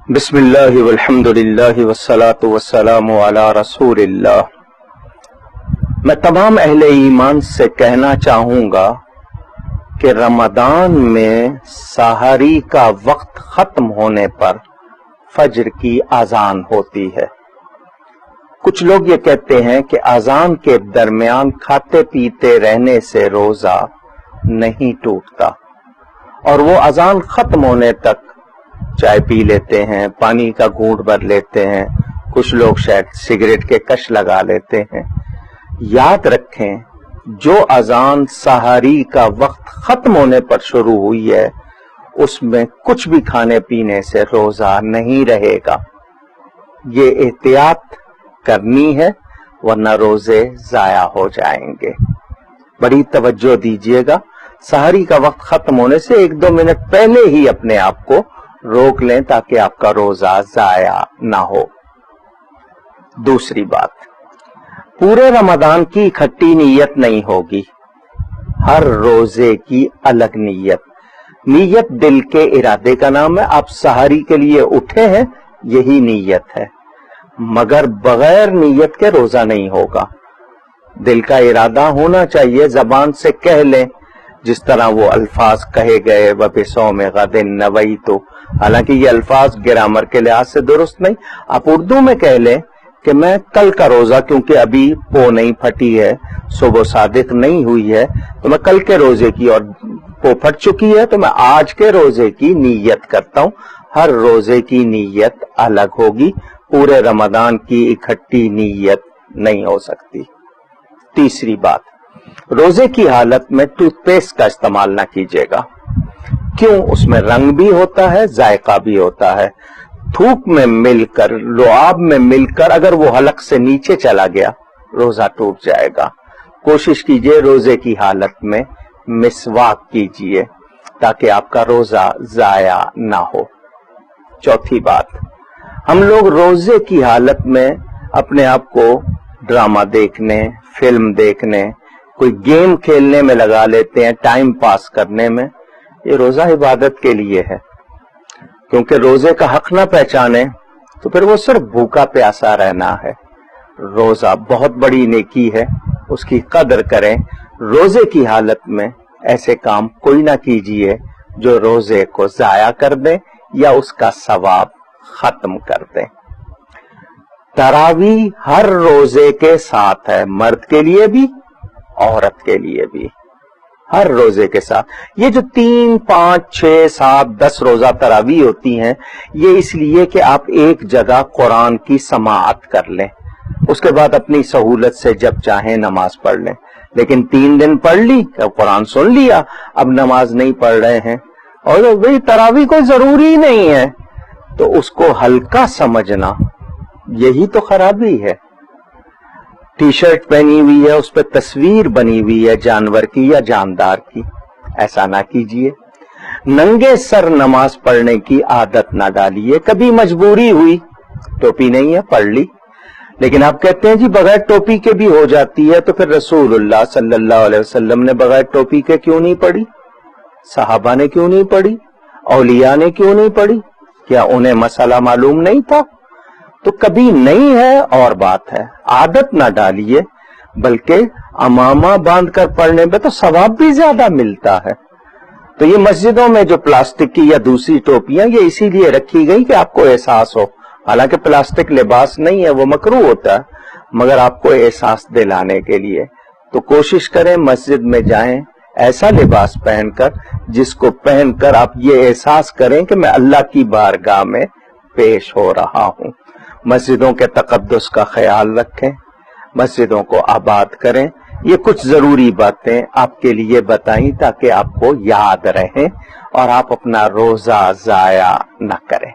بسم اللہ والحمد للہ والصلاة والسلام علی رسول اللہ۔ میں تمام اہل ایمان سے کہنا چاہوں گا کہ رمضان میں سحری کا وقت ختم ہونے پر فجر کی اذان ہوتی ہے۔ کچھ لوگ یہ کہتے ہیں کہ اذان کے درمیان کھاتے پیتے رہنے سے روزہ نہیں ٹوٹتا، اور وہ اذان ختم ہونے تک چائے پی لیتے ہیں، پانی کا گھونٹ بھر لیتے ہیں، کچھ لوگ شاید سگریٹ کے کش لگا لیتے ہیں۔ یاد رکھیں، جو اذان سحری کا وقت ختم ہونے پر شروع ہوئی ہے اس میں کچھ بھی کھانے پینے سے روزہ نہیں رہے گا۔ یہ احتیاط کرنی ہے ورنہ روزے ضائع ہو جائیں گے۔ بڑی توجہ دیجیے گا، سحری کا وقت ختم ہونے سے 1-2 منٹ پہلے ہی اپنے آپ کو روک لیں تاکہ آپ کا روزہ ضائع نہ ہو۔ دوسری بات، پورے رمضان کی اکٹھی نیت نہیں ہوگی، ہر روزے کی الگ نیت۔ نیت دل کے ارادے کا نام ہے۔ آپ سحری کے لیے اٹھے ہیں، یہی نیت ہے، مگر بغیر نیت کے روزہ نہیں ہوگا۔ دل کا ارادہ ہونا چاہیے، زبان سے کہہ لیں جس طرح وہ الفاظ کہے گئے وَبِصَوْمِ غَدٍ نَوَيْتُ، حالانکہ یہ الفاظ گرامر کے لحاظ سے درست نہیں۔ آپ اردو میں کہہ لیں کہ میں کل کا روزہ، کیونکہ ابھی پو نہیں پھٹی ہے، صبح صادق نہیں ہوئی ہے، تو میں کل کے روزے کی، اور پو پھٹ چکی ہے تو میں آج کے روزے کی نیت کرتا ہوں۔ ہر روزے کی نیت الگ ہوگی، پورے رمضان کی اکٹھی نیت نہیں ہو سکتی۔ تیسری بات، روزے کی حالت میں ٹوتھ پیسٹ کا استعمال نہ کیجیے گا۔ کیوں؟ اس میں رنگ بھی ہوتا ہے، ذائقہ بھی ہوتا ہے۔ تھوک میں مل کر، لعاب میں مل کر اگر وہ حلق سے نیچے چلا گیا روزہ ٹوٹ جائے گا۔ کوشش کیجیے روزے کی حالت میں مسواک کیجیے تاکہ آپ کا روزہ ضائع نہ ہو۔ چوتھی بات، ہم لوگ روزے کی حالت میں اپنے آپ کو ڈرامہ دیکھنے، فلم دیکھنے، کوئی گیم کھیلنے میں لگا لیتے ہیں، ٹائم پاس کرنے میں۔ یہ روزہ عبادت کے لیے ہے، کیونکہ روزے کا حق نہ پہچانے تو پھر وہ صرف بھوکا پیاسا رہنا ہے۔ روزہ بہت بڑی نیکی ہے، اس کی قدر کریں۔ روزے کی حالت میں ایسے کام کوئی نہ کیجیے جو روزے کو ضائع کر دیں یا اس کا ثواب ختم کر دیں۔ تراویح ہر روزے کے ساتھ ہے، مرد کے لیے بھی، عورت کے لیے بھی، ہر روزے کے ساتھ۔ یہ جو 3، 5، 6، 7، 10 روزہ تراویح ہوتی ہیں، یہ اس لیے کہ آپ ایک جگہ قرآن کی سماعت کر لیں، اس کے بعد اپنی سہولت سے جب چاہیں نماز پڑھ لیں۔ لیکن 3 دن پڑھ لی، قرآن سن لیا، اب نماز نہیں پڑھ رہے ہیں، اور وہی تراویح کوئی ضروری نہیں ہے، تو اس کو ہلکا سمجھنا یہی تو خرابی ہے۔ ٹی شرٹ پہنی ہوئی ہے، اس پہ تصویر بنی ہوئی ہے جانور کی یا جاندار کی، ایسا نہ کیجیے۔ ننگے سر نماز پڑھنے کی عادت نہ ڈالیے۔ کبھی مجبوری ہوئی، ٹوپی نہیں ہے، پڑھ لی، لیکن آپ کہتے ہیں جی بغیر ٹوپی کے بھی ہو جاتی ہے، تو پھر رسول اللہ صلی اللہ علیہ وسلم نے بغیر ٹوپی کے کیوں نہیں پڑھی؟ صحابہ نے کیوں نہیں پڑھی؟ اولیاء نے کیوں نہیں پڑھی؟ کیا انہیں مسئلہ معلوم نہیں تھا؟ تو کبھی نہیں ہے اور بات ہے، عادت نہ ڈالیے، بلکہ امامہ باندھ کر پڑھنے میں تو ثواب بھی زیادہ ملتا ہے۔ تو یہ مسجدوں میں جو پلاسٹک کی یا دوسری ٹوپیاں، یہ اسی لیے رکھی گئی کہ آپ کو احساس ہو، حالانکہ پلاسٹک لباس نہیں ہے، وہ مکروہ ہوتا ہے، مگر آپ کو احساس دلانے کے لیے۔ تو کوشش کریں مسجد میں جائیں ایسا لباس پہن کر جس کو پہن کر آپ یہ احساس کریں کہ میں اللہ کی بارگاہ میں پیش ہو رہا ہوں۔ مسجدوں کے تقدس کا خیال رکھیں، مسجدوں کو آباد کریں۔ یہ کچھ ضروری باتیں آپ کے لیے بتائیں تاکہ آپ کو یاد رہیں اور آپ اپنا روزہ ضائع نہ کریں۔